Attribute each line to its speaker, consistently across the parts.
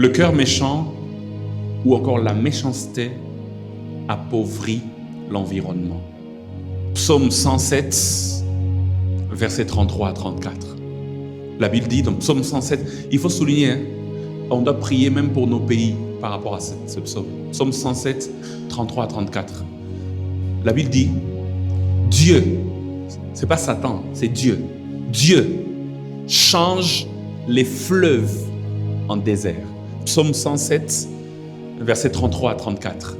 Speaker 1: Le cœur méchant ou encore la méchanceté appauvrit l'environnement. Psaume 107, versets 33 à 34. La Bible dit dans Psaume 107, il faut souligner, on doit prier même pour nos pays par rapport à ce psaume. Psaume 107, 33 à 34. La Bible dit, Dieu, c'est pas Satan, c'est Dieu. Dieu change les fleuves en désert. Psaume 107, versets 33 à 34.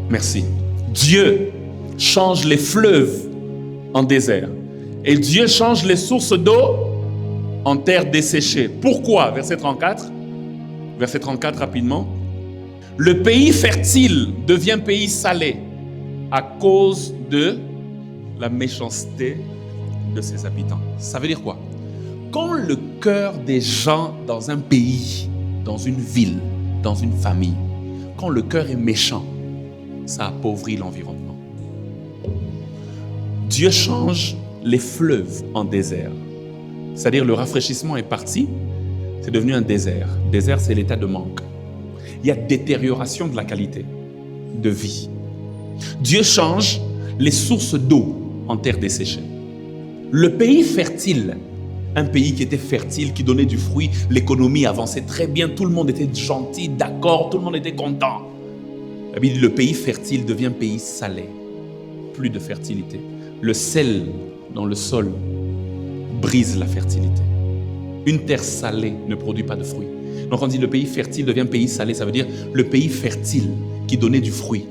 Speaker 1: Merci. Dieu change les fleuves en désert. Et Dieu change les sources d'eau en terre desséchée. Pourquoi? Verset 34. Verset 34 rapidement. Le pays fertile devient pays salé à cause de la méchanceté de ses habitants. Ça veut dire quoi? Quand le cœur des gens dans un pays, dans une ville, dans une famille, quand le cœur est méchant, ça appauvrit l'environnement. Dieu change les fleuves en désert. C'est-à-dire le rafraîchissement est parti, c'est devenu un désert. Désert, c'est l'état de manque. Il y a détérioration de la qualité de vie. Dieu change les sources d'eau en terre desséchée. Le pays fertile, un pays qui était fertile, qui donnait du fruit, l'économie avançait très bien, tout le monde était gentil, d'accord, tout le monde était content. La Bible dit le pays fertile devient pays salé, plus de fertilité. Le sel dans le sol brise la fertilité. Une terre salée ne produit pas de fruits. Donc on dit le pays fertile devient pays salé, ça veut dire le pays fertile qui donnait du fruit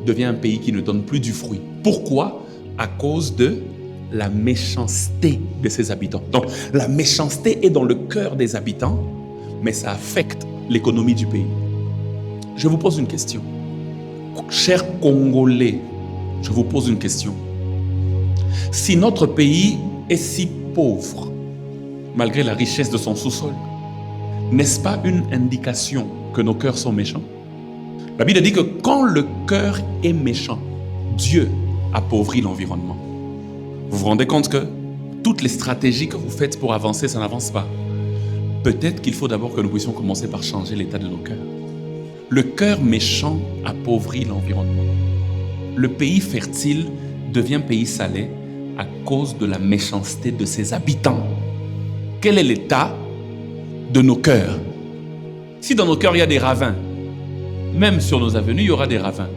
Speaker 1: devient un pays qui ne donne plus du fruit. Pourquoi? À cause de la méchanceté de ses habitants. Donc la méchanceté est dans le cœur des habitants, mais ça affecte l'économie du pays. Je vous pose une question. Chers Congolais, je vous pose une question. Si notre pays est si pauvre, malgré la richesse de son sous-sol, n'est-ce pas une indication que nos cœurs sont méchants? La Bible dit que quand le cœur est méchant, Dieu appauvrit l'environnement. Vous vous rendez compte que toutes les stratégies que vous faites pour avancer, ça n'avance pas. Peut-être qu'il faut d'abord que nous puissions commencer par changer l'état de nos cœurs. Le cœur méchant appauvrit l'environnement. Le pays fertile devient pays salé à cause de la méchanceté de ses habitants. Quel est l'état de nos cœurs? Si dans nos cœurs il y a des ravins, même sur nos avenues, il y aura des ravins.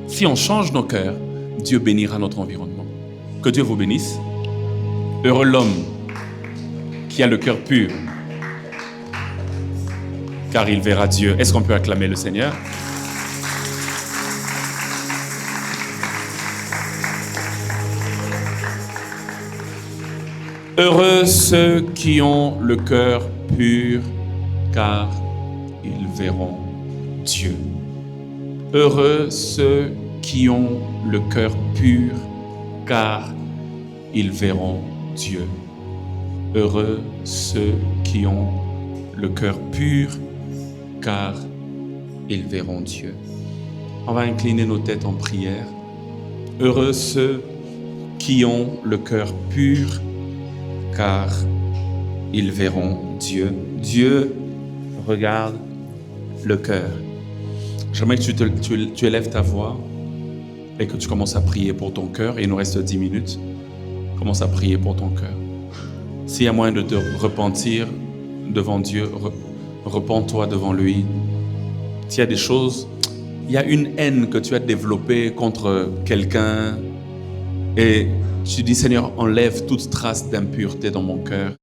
Speaker 1: Si on change nos cœurs, Dieu bénira notre environnement. Que Dieu vous bénisse. Heureux l'homme qui a le cœur pur, car il verra Dieu. Est-ce qu'on peut acclamer le Seigneur? Heureux ceux qui ont le cœur pur, car ils verront Dieu. Heureux ceux qui ont le cœur pur, car ils verront Dieu. Heureux ceux qui ont le cœur pur, car ils verront Dieu. On va incliner nos têtes en prière. Heureux ceux qui ont le cœur pur, car ils verront Dieu. Dieu regarde le cœur. J'aimerais que tu élèves ta voix et que tu commences à prier pour ton cœur. Il nous reste 10 minutes. Commence à prier pour ton cœur. S'il y a moyen de te repentir devant Dieu, repens-toi devant lui. S'il y a des choses, il y a une haine que tu as développée contre quelqu'un et tu dis, Seigneur, enlève toute trace d'impureté dans mon cœur.